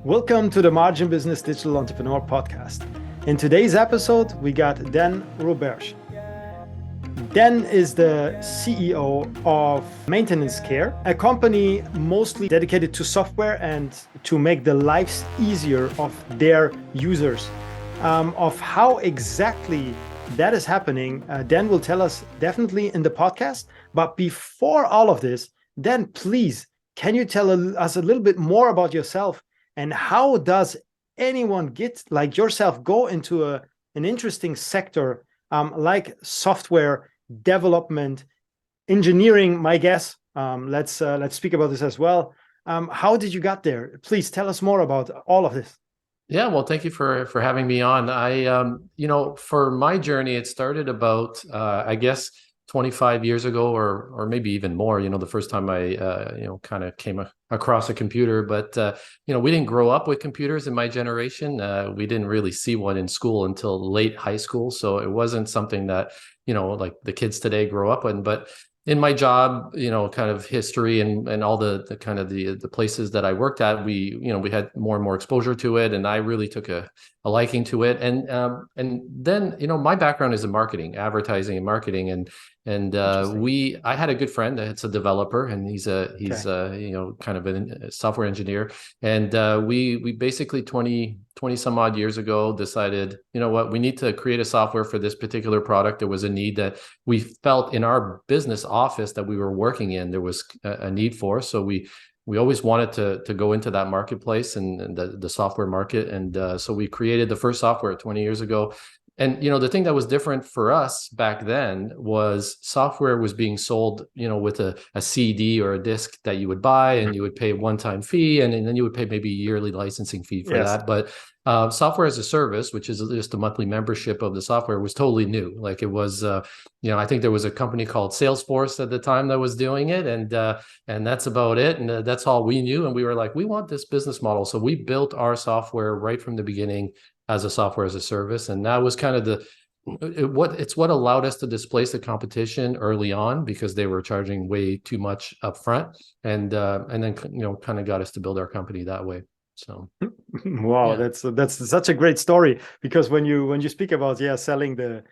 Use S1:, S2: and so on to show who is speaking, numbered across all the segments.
S1: Welcome to the Margin Business Digital Entrepreneur Podcast. In today's episode, we got Dan Roberge. Dan is the CEO of Gnxcor, a company mostly dedicated to software and to make the lives easier of their users. Of how exactly that is happening, Dan will tell us definitely in the podcast. But before all of this, Dan, please, can you tell us a little bit more about yourself and how does anyone get like yourself go into an interesting sector like software development, engineering, my guess. Let's speak about this as well. How did you get there? Please tell us more about all of this.
S2: Yeah, well, thank you for having me on. For my journey, it started about I guess 25 years ago, or maybe even more. The first time I kind of came across a computer, but we didn't grow up with computers in my generation. We didn't really see one in school until late high school, so it wasn't something that like the kids today grow up in. But in my job, kind of history and all the kind of the places that I worked at, we had more and more exposure to it, and I really took a liking to it. And then my background is in marketing, advertising and marketing, and I had a good friend that's a developer, and he's kind of a software engineer, and we basically 20 some odd years ago decided, what, we need to create a software for this particular product. There was a need that we felt in our business office that we were working in, there was a need for. So we always wanted to go into that marketplace and the software market. And so we created the first software 20 years ago. And, the thing that was different for us back then was software was being sold, with a CD or a disc that you would buy, and you would pay a one-time fee, and then you would pay maybe a yearly licensing fee for that. But software as a service, which is just a monthly membership of the software, was totally new. Like it was, I think there was a company called Salesforce at the time that was doing it, and that's about it. And that's all we knew. And we were like, we want this business model. So we built our software right from the beginning as a software as a service. And that was kind of what allowed us to displace the competition early on, because they were charging way too much upfront, and then kind of got us to build our company that way. So
S1: wow, yeah. That's such a great story, because when you speak about selling the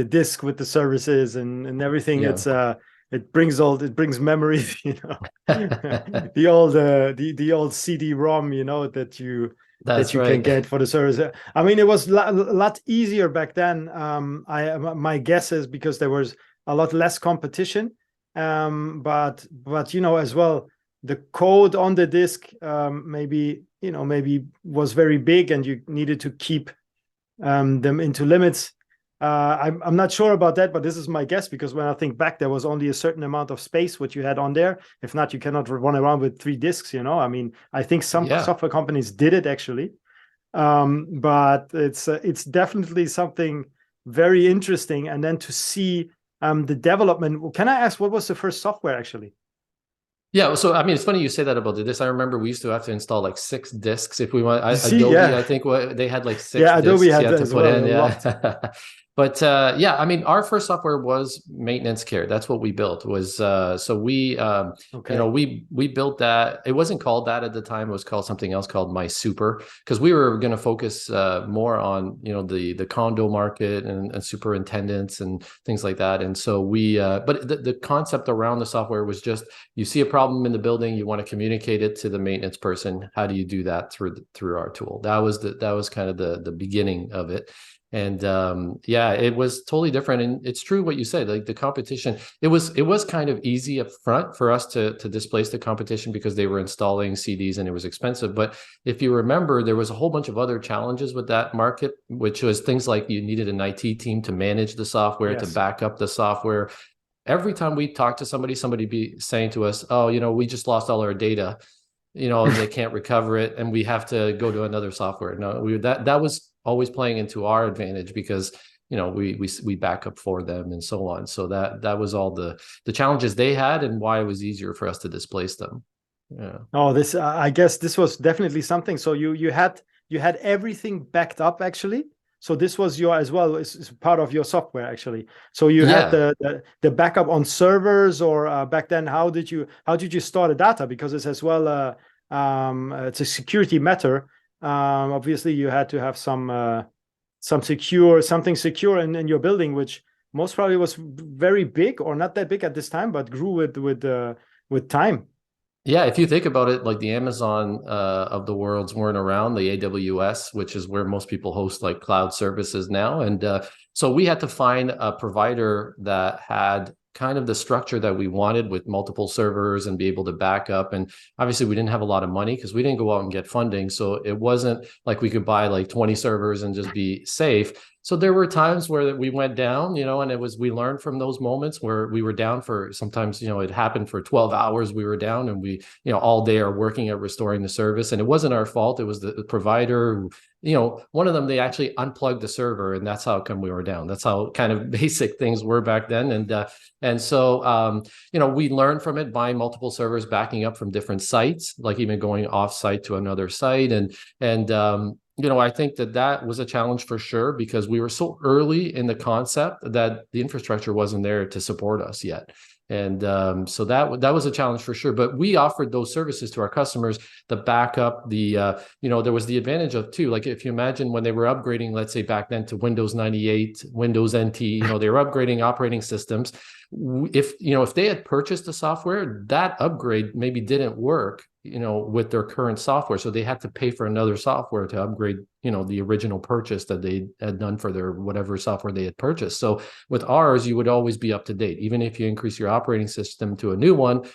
S1: disc with the services and everything, it brings memories, the old CD-ROM, that you can get for the service. I mean, it was a lot easier back then. My guess is because there was a lot less competition, but as well, the code on the disk maybe was very big, and you needed to keep them into limits. I'm not sure about that, but this is my guess, because when I think back, there was only a certain amount of space what you had on there. If not, you cannot run around with 3 disks. I mean, I think some software companies did it actually, but it's definitely something very interesting. And then to see the development. Can I ask, what was the first software actually?
S2: Yeah, so I mean, it's funny you say that about this. I remember we used to have to install like 6 disks if we want. Adobe, I think they had like 6 disks
S1: Adobe had
S2: you had to put in.
S1: Yeah.
S2: But I mean, our first software was Gnxcor. That's what we built. Was so we we built that. It wasn't called that at the time. It was called something else, called My Super, because we were going to focus more on the condo market and superintendents and things like that. And so but the concept around the software was just, you see a problem in the building, you want to communicate it to the maintenance person. How do you do that through our tool? That was kind of the beginning of it. And it was totally different. And it's true what you said, like the competition, it was kind of easy up front for us to displace the competition, because they were installing CDs and it was expensive. But if you remember, there was a whole bunch of other challenges with that market, which was things like you needed an IT team to manage the software, to back up the software. Every time we talked to somebody be saying to us, oh, we just lost all our data, they can't recover it, and we have to go to another software. No, that was always playing into our advantage, because we back up for them and so on. So that was all the challenges they had, and why it was easier for us to displace them. Yeah.
S1: Oh, this I guess this was definitely something. So you had everything backed up actually. So this was your as well, is part of your software actually. So you had the backup on servers, or back then, how did you store the data? Because it's as well It's a security matter. Obviously, you had to have something secure in your building, which most probably was very big or not that big at this time, but grew with time.
S2: Yeah, if you think about it, like the Amazon of the worlds weren't around, the AWS, which is where most people host like cloud services now. And so we had to find a provider that had kind of the structure that we wanted with multiple servers and be able to back up. And obviously we didn't have a lot of money because we didn't go out and get funding. So it wasn't like we could buy like 20 servers and just be safe. So there were times where we went down, and we learned from those moments where we were down for sometimes, it happened for 12 hours we were down, and we, all day are working at restoring the service. And it wasn't our fault. It was the provider who, one of them, they actually unplugged the server, and that's how come we were down. That's how kind of basic things were back then. And so, we learned from it, buying multiple servers, backing up from different sites, like even going off site to another site. I think that was a challenge for sure, because we were so early in the concept that the infrastructure wasn't there to support us yet. And so that was a challenge for sure. But we offered those services to our customers, the backup, there was the advantage of too, like if you imagine when they were upgrading, let's say back then to Windows 98, Windows NT, they were upgrading operating systems. If they had purchased the software, that upgrade maybe didn't work, with their current software. So they had to pay for another software to upgrade, the original purchase that they had done for their whatever software they had purchased. So with ours, you would always be up to date. Even if you increase your operating system to a new one,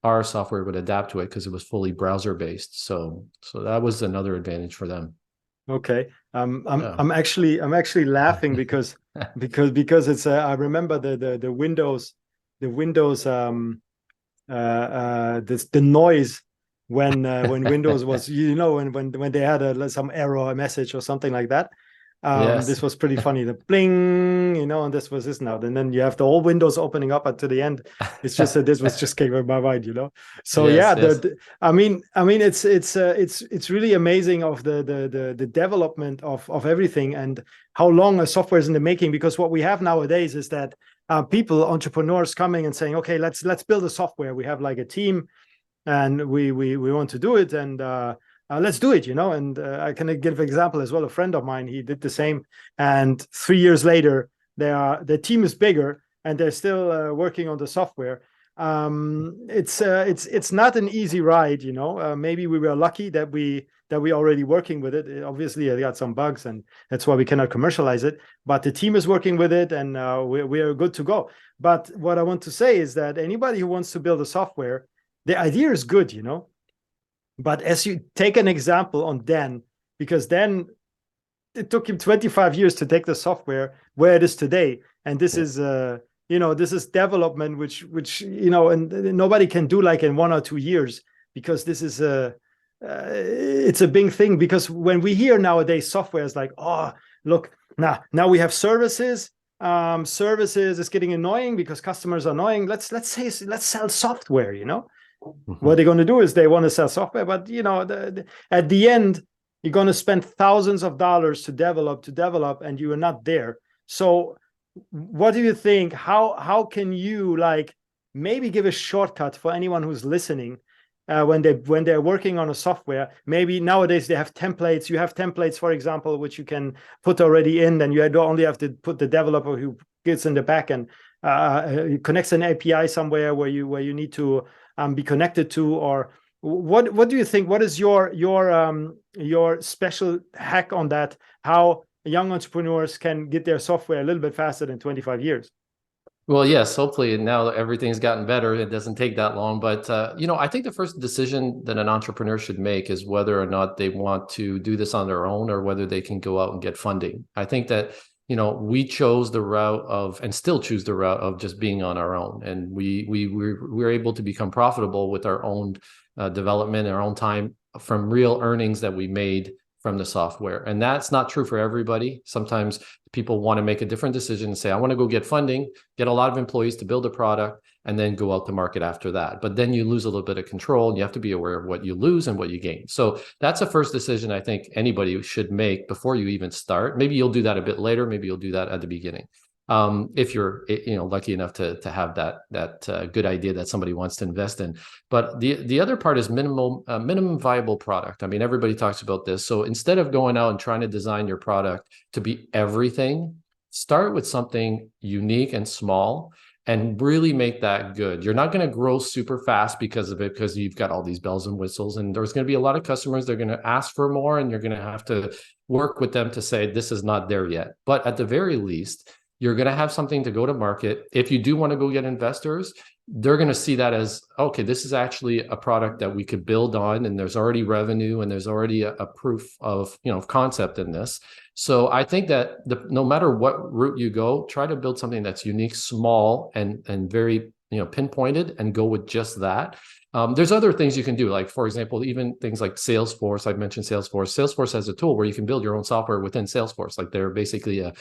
S2: our software would adapt to it because it was fully browser based. So that was another advantage for them.
S1: Okay. I'm actually laughing because it's I remember the Windows the noise when Windows was, when they had some error message or something like that.
S2: Yes.
S1: This was pretty funny. The bling, and this was this now. And then you have the whole windows opening up to the end. It's just that this was just came in my mind, So
S2: yes,
S1: yeah,
S2: yes.
S1: I mean, it's really amazing of the development of everything and how long a software is in the making. Because what we have nowadays is that entrepreneurs coming and saying, okay, let's build a software. We have like a team, and we want to do it, and let's do it, and I can give an example as well. A friend of mine, he did the same, and 3 years later the team is bigger and they're still working on the software. It's not an easy ride, maybe we were lucky that we already working with it. Obviously it got some bugs, and that's why we cannot commercialize it, but the team is working with it, and we are good to go. But what I want to say is that anybody who wants to build a software, the idea is good, but as you take an example on Dan, because Dan, it took him 25 years to take the software where it is today. And this is, this is development, which and nobody can do like in 1 or 2 years, because this is it's a big thing. Because when we hear nowadays software is like, oh, look, now we have services. Services is getting annoying because customers are annoying. Let's sell software, What they're going to do is they want to sell software, but at the end, you're going to spend thousands of dollars to develop, and you are not there. So what do you think? How can you maybe give a shortcut for anyone who's listening when they're working on a software? Maybe nowadays they have templates. You have templates, for example, which you can put already in, and you don't only have to put the developer who gets in the back end, connects an API somewhere where you need to be connected to. Or what do you think? What is your special hack on that? How young entrepreneurs can get their software a little bit faster than 25 years?
S2: Well, yes, hopefully now everything's gotten better. It doesn't take that long. But, I think the first decision that an entrepreneur should make is whether or not they want to do this on their own, or whether they can go out and get funding. I think that, we chose the route of, and still choose the route of, just being on our own. And we're able to become profitable with our own development, our own time, from real earnings that we made from the software. And that's not true for everybody. Sometimes people want to make a different decision and say, I want to go get funding, get a lot of employees to build a product, and then go out to market after that. But then you lose a little bit of control, and you have to be aware of what you lose and what you gain. So that's a first decision I think anybody should make before you even start. Maybe you'll do that a bit later. Maybe you'll do that at the beginning. if you're lucky enough to have that good idea that somebody wants to invest in. But the other part is minimum viable product. I mean, everybody talks about this. So instead of going out and trying to design your product to be everything, start with something unique and small and really make that good. You're not going to grow super fast because of it, because you've got all these bells and whistles, and there's going to be a lot of customers. They're going to ask for more, and you're going to have to work with them to say, this is not there yet. But at the very least, you're going to have something to go to market. If you do want to go get investors, they're going to see that as, okay, this is actually a product that we could build on, and there's already revenue, and there's already a proof of concept in this. So I think that no matter what route you go, try to build something that's unique, small, and very pinpointed, and go with just that. There's other things you can do, like, for example, even things like Salesforce. I've mentioned Salesforce. Salesforce has a tool where you can build your own software within Salesforce. Like, they're basically a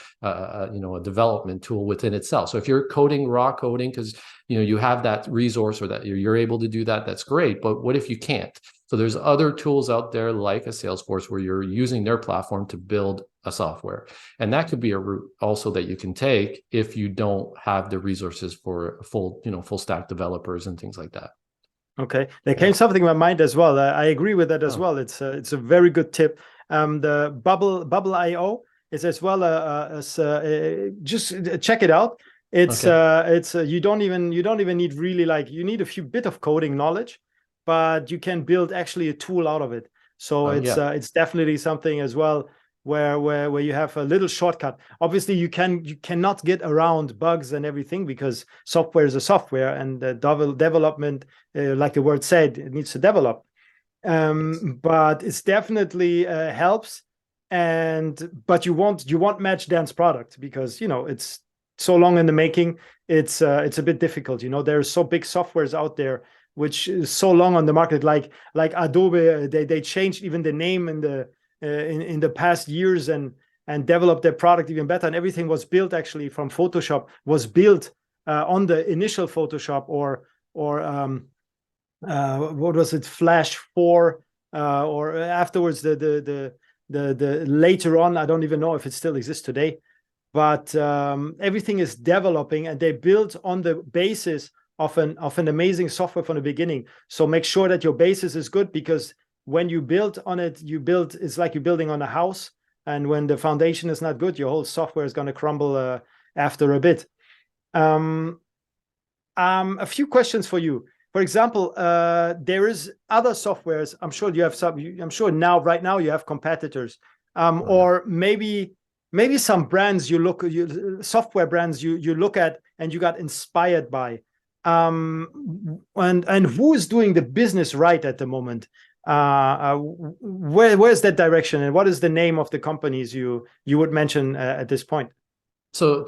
S2: development tool within itself. So if you're raw coding, because you have that resource, or that you're able to do that, that's great. But what if you can't? So there's other tools out there like a Salesforce where you're using their platform to build a software. And that could be a route also that you can take if you don't have the resources for full stack developers and things like that.
S1: Okay, there came something in my mind as well. I agree with that as well. It's a very good tip. The Bubble.io is as well. Just check it out. It's you don't even need really, you need a few bit of coding knowledge, but you can build actually a tool out of it. So it's definitely something as well where you have a little shortcut. Obviously, you cannot get around bugs and everything, because software is a software, and the development, like the word said, it needs to develop. But it's definitely helps. But you won't match Dan's product, because it's so long in the making. It's a bit difficult. There's so big softwares out there which is so long on the market, like Adobe. They changed even the name in the past years, and developed their product even better, and everything was built actually from Photoshop, was built on the initial Photoshop, or what was it, Flash 4, or afterwards the later on, I don't even know if it still exists today, but everything is developing, and they built on the basis of an amazing software from the beginning. So make sure that your basis is good, because when you build on it, it's like you're building on a house, and when the foundation is not good, your whole software is going to crumble after a bit. A few questions for you. For example, there is other softwares. I'm sure you have some. I'm sure right now you have competitors, or maybe some brands software brands you look at and you got inspired by. And who is doing the business right at the moment? Where's that direction, and what is the name of the companies you would mention at this point?
S2: So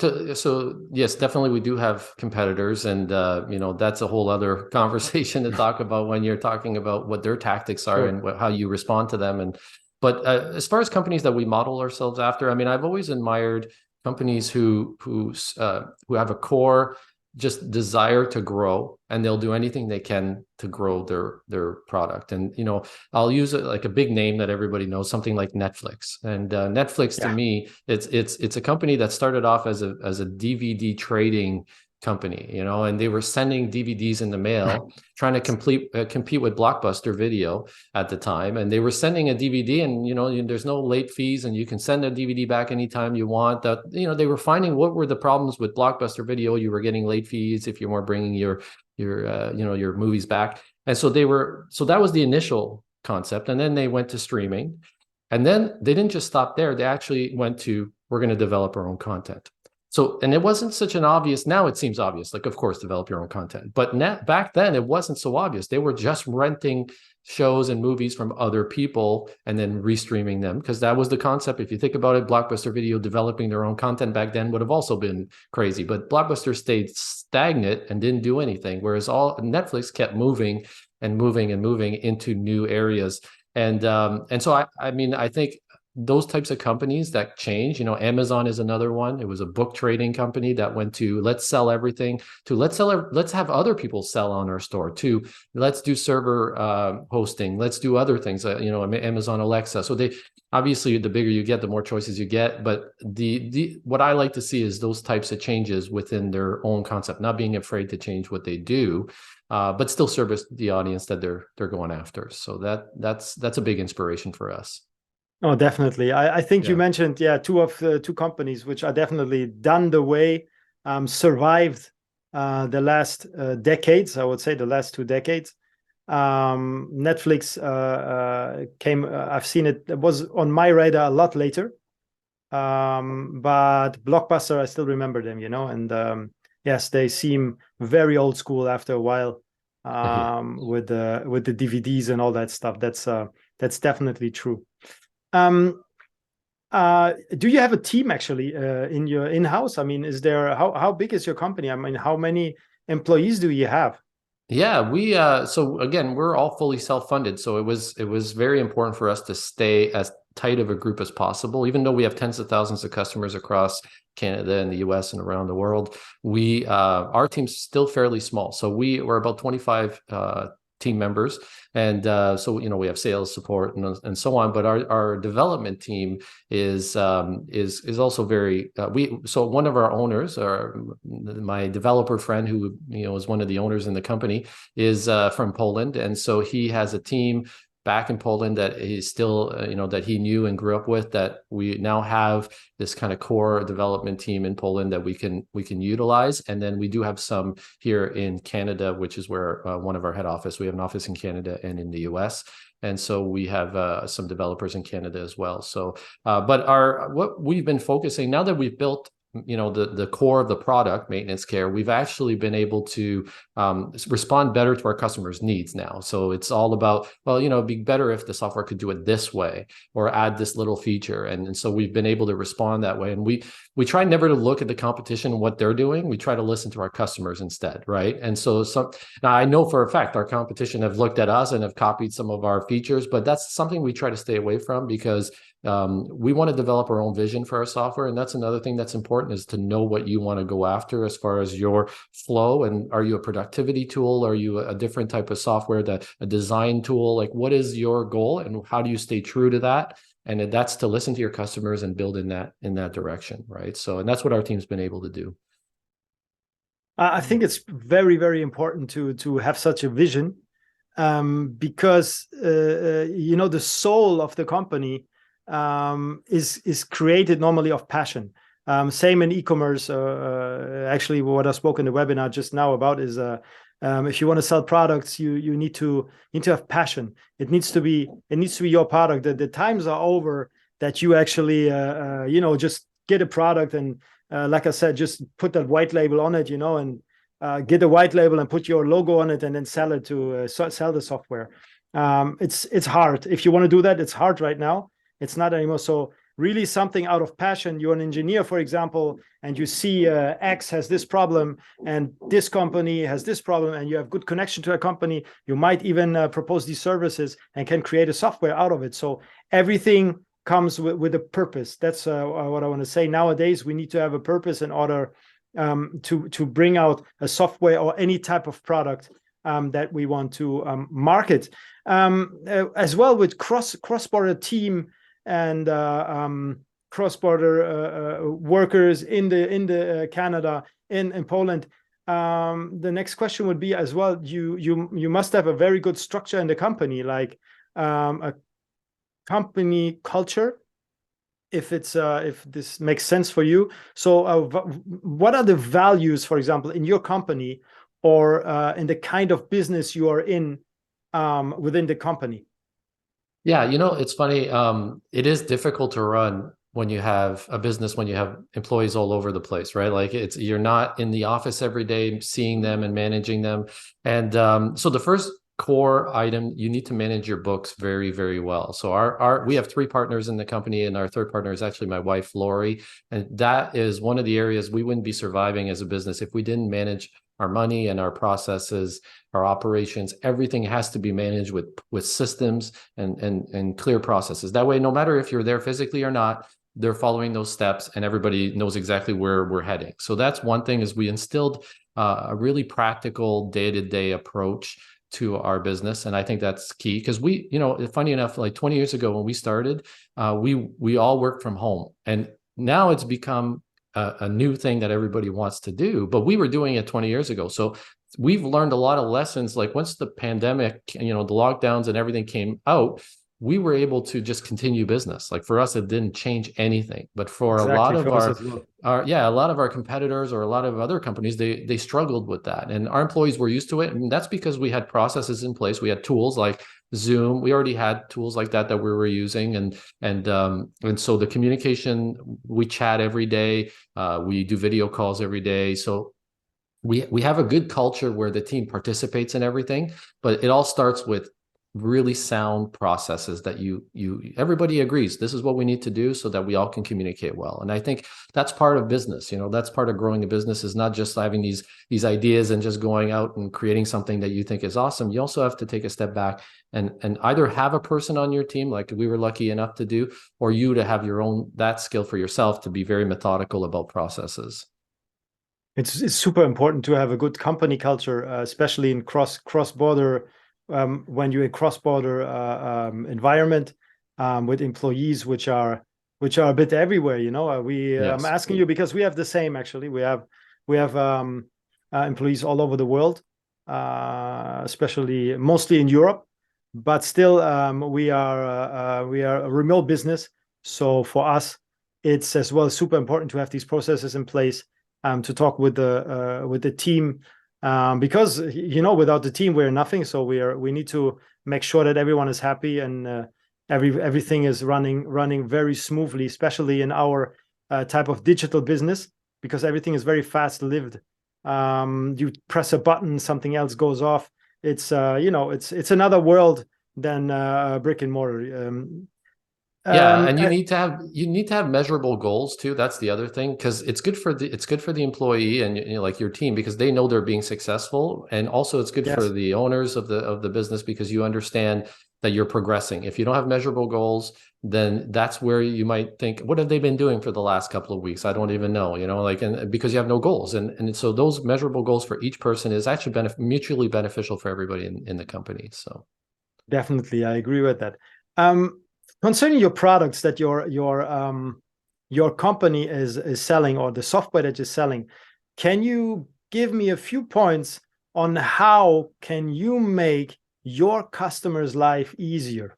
S2: yes, definitely we do have competitors, and that's a whole other conversation to talk about when you're talking about what their tactics are. Sure. And how you respond to them. But as far as companies that we model ourselves after, I mean, I've always admired companies who have a core just desire to grow, and they'll do anything they can to grow their product. And I'll use like a big name that everybody knows, something like Netflix. And Netflix, to me, it's a company that started off as a DVD trading company, and they were sending DVDs in the mail, trying to compete with Blockbuster Video at the time. And they were sending a DVD, and there's no late fees, and you can send a DVD back anytime you want. That they were finding what were the problems with Blockbuster Video. You were getting late fees if you weren't bringing your movies back. And so that was the initial concept. And then they went to streaming, and then they didn't just stop there. They actually went to, we're going to develop our own content. So, and it wasn't such an obvious, now it seems obvious, like, of course, develop your own content. But back then, it wasn't so obvious. They were just renting shows and movies from other people and then restreaming them, because that was the concept. If you think about it, Blockbuster Video developing their own content back then would have also been crazy. But Blockbuster stayed stagnant and didn't do anything, whereas Netflix kept moving and moving and moving into new areas. And so, I mean, I think those types of companies that change, Amazon is another one. It was a book trading company that went to let's sell everything to let's have other people sell on our store, to let's do server hosting, let's do other things, Amazon Alexa. So they obviously, the bigger you get, the more choices you get. But the what I like to see is those types of changes within their own concept, not being afraid to change what they do, but still service the audience that they're going after. So that's a big inspiration for us.
S1: Oh, definitely. I think you
S2: Yeah.
S1: mentioned, two companies which are definitely done the way, survived the last decades. I would say the last 2 decades. Netflix came. I've seen it. It was on my radar a lot later, but Blockbuster, I still remember them. And yes, they seem very old school after a while,
S2: Yeah.
S1: with the DVDs and all that stuff. That's definitely true. Um, do you have a team actually in your in-house? I mean, is there how big is your company? I mean, how many employees do you have?
S2: Yeah, we so again, we're all fully self-funded. So it was very important for us to stay as tight of a group as possible. Even though we have tens of thousands of customers across Canada and the US and around the world, we our team's still fairly small. So we're about 25 team members. And so we have sales support and so on, but our development team is also very so one of our owners, or my developer friend, who is one of the owners in the company, is from Poland, and so he has a team back in Poland that he's still that he knew and grew up with, that we now have this kind of core development team in Poland that we can utilize. And then we do have some here in Canada, which is where one of our head office. We have an office in Canada and in the US. And so we have some developers in Canada as well. So, but what we've been focusing, now that we've built the core of the product, Gnxcor, we've actually been able to respond better to our customers' needs now. So it's all about, well, it'd be better if the software could do it this way or add this little feature. And so we've been able to respond that way. And we try never to look at the competition and what they're doing. We try to listen to our customers instead, right? And so now I know for a fact our competition have looked at us and have copied some of our features, but that's something we try to stay away from, because we want to develop our own vision for our software. And that's another thing that's important, is to know what you want to go after as far as your flow. And are you a productivity tool? Are you a different type of software, a design tool? Like, what is your goal and how do you stay true to that? And that's to listen to your customers and build in that direction, right? So, and that's what our team's been able to do.
S1: I think it's very, very important to have such a vision, because the soul of the company is created normally of passion. Same in e-commerce. Actually, what I spoke in the webinar just now about is, if you want to sell products, you need to have passion. It needs to be your product. The times are over that you actually just get a product and, like I said, just put that white label on it, and get a white label and put your logo on it and then sell it to sell the software. It's hard. If you want to do that, it's hard right now. It's not anymore. So really something out of passion. You're an engineer, for example, and you see X has this problem and this company has this problem, and you have good connection to a company. You might even propose these services and can create a software out of it. So everything comes with a purpose. That's what I want to say. Nowadays, we need to have a purpose in order to bring out a software or any type of product that we want to market. As well with cross-border team and cross-border workers in the Canada, in Poland. The next question would be as well, you must have a very good structure in the company, like a company culture, if this makes sense for you. So what are the values, for example, in your company, or in the kind of business you are in within the company?
S2: Yeah, it's funny. It is difficult to run when you have a business, when you have employees all over the place, right? Like you're not in the office every day seeing them and managing them. And so the first core item, you need to manage your books very, very well. So we have 3 partners in the company, and our third partner is actually my wife, Laurie. And that is one of the areas we wouldn't be surviving as a business if we didn't manage our money and our processes, our operations, everything has to be managed with systems and clear processes. That way, no matter if you're there physically or not, they're following those steps and everybody knows exactly where we're heading. So that's one thing, is we instilled a really practical day-to-day approach to our business. And I think that's key, because we, funny enough, like 20 years ago when we started, we all worked from home, and now it's become a new thing that everybody wants to do, but we were doing it 20 years ago. So we've learned a lot of lessons. Like once the pandemic, the lockdowns and everything came out, we were able to just continue business. Like for us, it didn't change anything. But for a lot of a lot of our competitors or a lot of other companies, they struggled with that. And our employees were used to it. And that's because we had processes in place. We had tools like Zoom. We already had tools like that we were using. And so the communication, we chat every day. We do video calls every day. So we have a good culture where the team participates in everything, but it all starts with really sound processes that everybody agrees this is what we need to do so that we all can communicate well. And I think that's part of business. That's part of growing a business, is not just having these ideas and just going out and creating something that you think is awesome. You also have to take a step back and either have a person on your team, like we were lucky enough to do, or you to have that skill for yourself to be very methodical about processes.
S1: It's super important to have a good company culture, especially in cross-border. When you're in cross-border environment with employees which are a bit everywhere, I'm asking you because we have the same. Actually, we have employees all over the world, especially mostly in Europe, but still we are a remote business. So for us, it's as well super important to have these processes in place, to talk with the team. Because without the team we're nothing. So we need to make sure that everyone is happy and everything is running very smoothly, especially in our type of digital business, because everything is very fast lived. You press a button, something else goes off. It's it's another world than brick and mortar.
S2: And you need to have measurable goals too. That's the other thing, because it's good for the employee and like your team, because they know they're being successful, and also it's good for the owners of the business, because you understand that you're progressing. If you don't have measurable goals, then that's where you might think, what have they been doing for the last couple of weeks? I don't even know, and because you have no goals. And so those measurable goals for each person is actually mutually beneficial for everybody in the company. So
S1: definitely, I agree with that. Concerning your products that your company is selling, or the software that you're selling, can you give me a few points on how can you make your customers' life easier?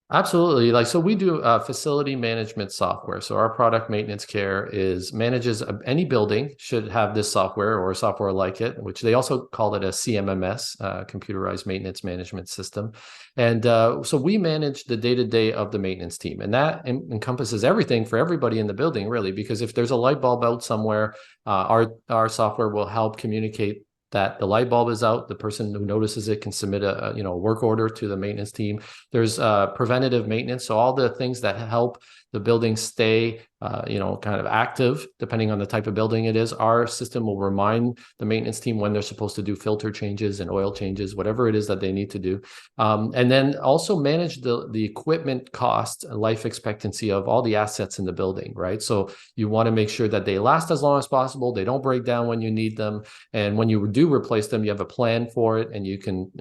S2: Absolutely. So we do facility management software. So our product Gnxcor manages any building should have this software or software like it, which they also call it a CMMS, computerized maintenance management system. And so we manage the day-to-day of the maintenance team, and that encompasses everything for everybody in the building, really, because if there's a light bulb out somewhere, our software will help communicate that the light bulb is out. The person who notices it can submit a work order to the maintenance team. There's preventative maintenance, so all the things that help the building stay kind of active, depending on the type of building it is. Our system will remind the maintenance team when they're supposed to do filter changes and oil changes, whatever it is that they need to do. And then also manage the equipment cost, life expectancy of all the assets in the building, right? So you want to make sure that they last as long as possible. They don't break down when you need them. And when you do replace them, you have a plan for it, and you can,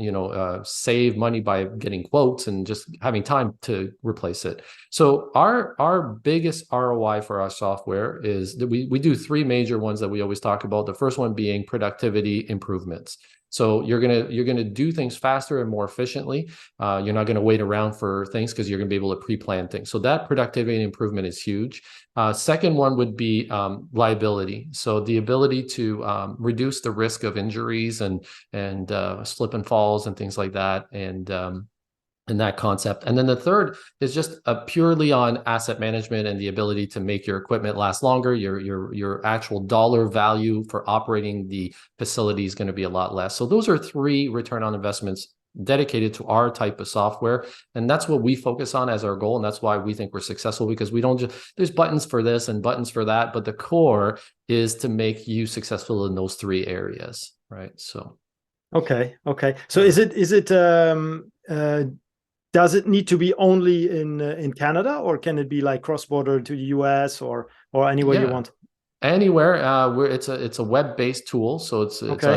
S2: save money by getting quotes and just having time to replace it. So our biggest ROI for our software is that we do three major ones that we always talk about. The first one being productivity improvements. So you're gonna do things faster and more efficiently. You're not gonna wait around for things, because you're gonna be able to pre-plan things. So that productivity improvement is huge. Second one would be liability. So the ability to reduce the risk of injuries and slip and falls and things like that, and that concept. And then the third is just purely on asset management and the ability to make your equipment last longer. Your actual dollar value for operating the facility is going to be a lot less. So those are three return on investments dedicated to our type of software. And that's what we focus on as our goal. And that's why we think we're successful, because we don't just, there's buttons for this and buttons for that, but the core is to make you successful in those three areas, right? So.
S1: Okay. So is it does it need to be only in Canada, or can it be like cross-border to the US or anywhere you want?
S2: Anywhere. It's a web-based tool, so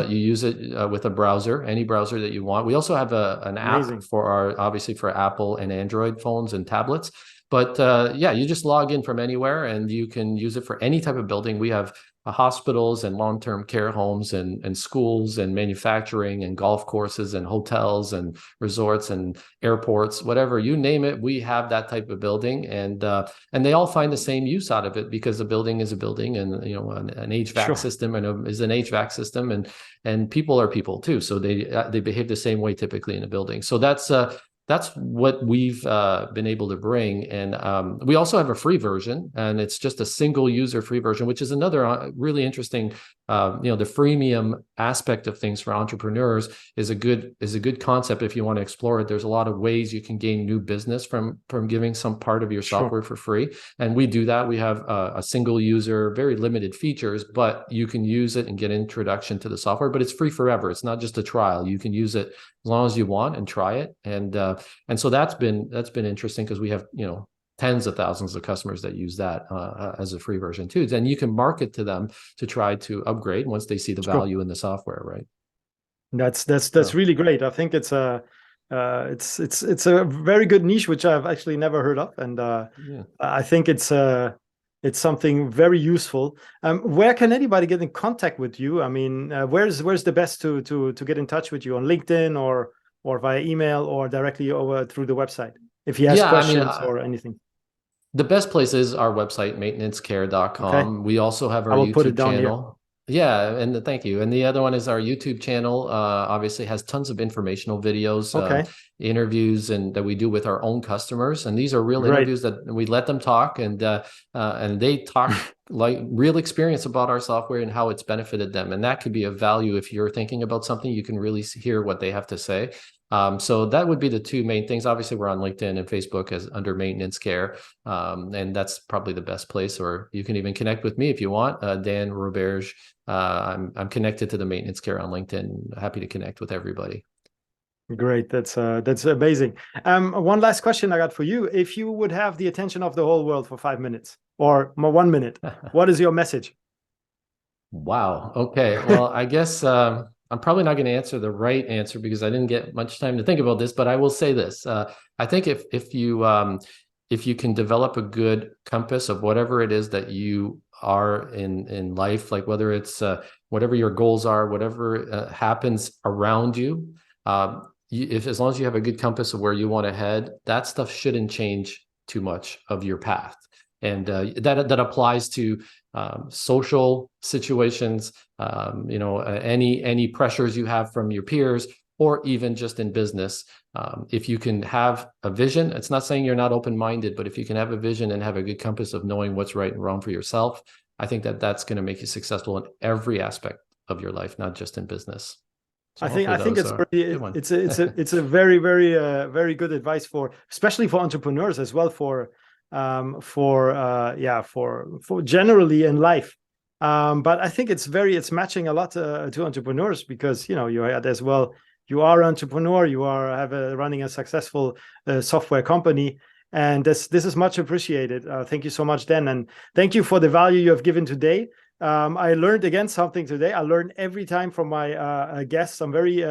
S2: you use it with a browser, any browser that you want. We also have an app for obviously for Apple and Android phones and tablets. But you just log in from anywhere, and you can use it for any type of building. We have hospitals and long-term care homes and schools and manufacturing and golf courses and hotels and resorts and airports, whatever, you name it, we have that type of building. And they all find the same use out of it, because a building is a building, and an HVAC system is an HVAC system, and people are people too. So they behave the same way typically in a building. So that's what we've been able to bring. And we also have a free version, and it's just a single user free version, which is another really interesting, the freemium aspect of things for entrepreneurs is a good concept if you want to explore it. There's a lot of ways you can gain new business from giving some part of your software for free. And we do that. We have a single user, very limited features, but you can use it and get an introduction to the software, but it's free forever. It's not just a trial. You can use it as long as you want and try it. And so that's been interesting, because we have, tens of thousands of customers that use that as a free version too. Then you can market to them to try to upgrade once they see the value in the software, right?
S1: That's really great. I think it's a very good niche, which I've actually never heard of, and I think it's something very useful. Where can anybody get in contact with you? I mean, where's the best to get in touch with you, on LinkedIn or via email, or directly over through the website, if he has questions or anything?
S2: The best place is our website, Gnxcor.com. Okay. We also have our YouTube channel. Yeah, and thank you. And the other one is our YouTube channel. Obviously has tons of informational videos, interviews, and that we do with our own customers. And these are real interviews that we let them talk, and they talk like real experience about our software and how it's benefited them. And that could be of value if you're thinking about something. You can really hear what they have to say. So that would be the two main things. Obviously, we're on LinkedIn and Facebook as under Maintenance Care, and that's probably the best place. Or you can even connect with me if you want, Dan Roberge. I'm connected to the Maintenance Care on LinkedIn. Happy to connect with everybody.
S1: Great, that's amazing. One last question I got for you: if you would have the attention of the whole world for 5 minutes or 1 minute, what is your message?
S2: Wow. Okay. Well, I guess. I'm probably not going to answer the right answer, because I didn't get much time to think about this, but I will say this. I think if you can develop a good compass of whatever it is that you are in life, like whether it's whatever your goals are, whatever happens around you, as long as you have a good compass of where you want to head, that stuff shouldn't change too much of your path. And that applies to social situations, any pressures you have from your peers, or even just in business. If you can have a vision, it's not saying you're not open-minded, but if you can have a vision and have a good compass of knowing what's right and wrong for yourself, I think that's going to make you successful in every aspect of your life, not just in business. So
S1: I think it's a very, very, very good advice especially for entrepreneurs as well, for generally in life. But I think it's matching a lot to entrepreneurs, because you had as well, you are an entrepreneur, you are running a successful software company, and this is much appreciated. Thank you so much, Dan, and thank you for the value you have given today. I learned again something today. I learn every time from my guests. I'm very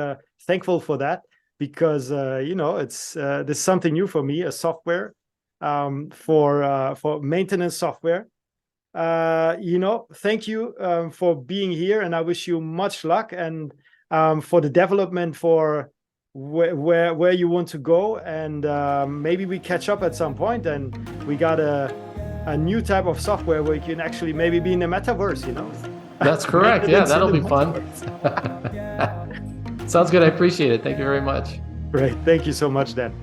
S1: thankful for that, because it's this is something new for me, a software for maintenance software. Thank you for being here, and I wish you much luck, and for the development for where you want to go, and maybe we catch up at some point, and we got a new type of software where you can actually maybe be in the metaverse.
S2: That's correct. Yeah, that'll be fun. Sounds good. I appreciate it. Thank you very much.
S1: Great. Thank you so much, Dan.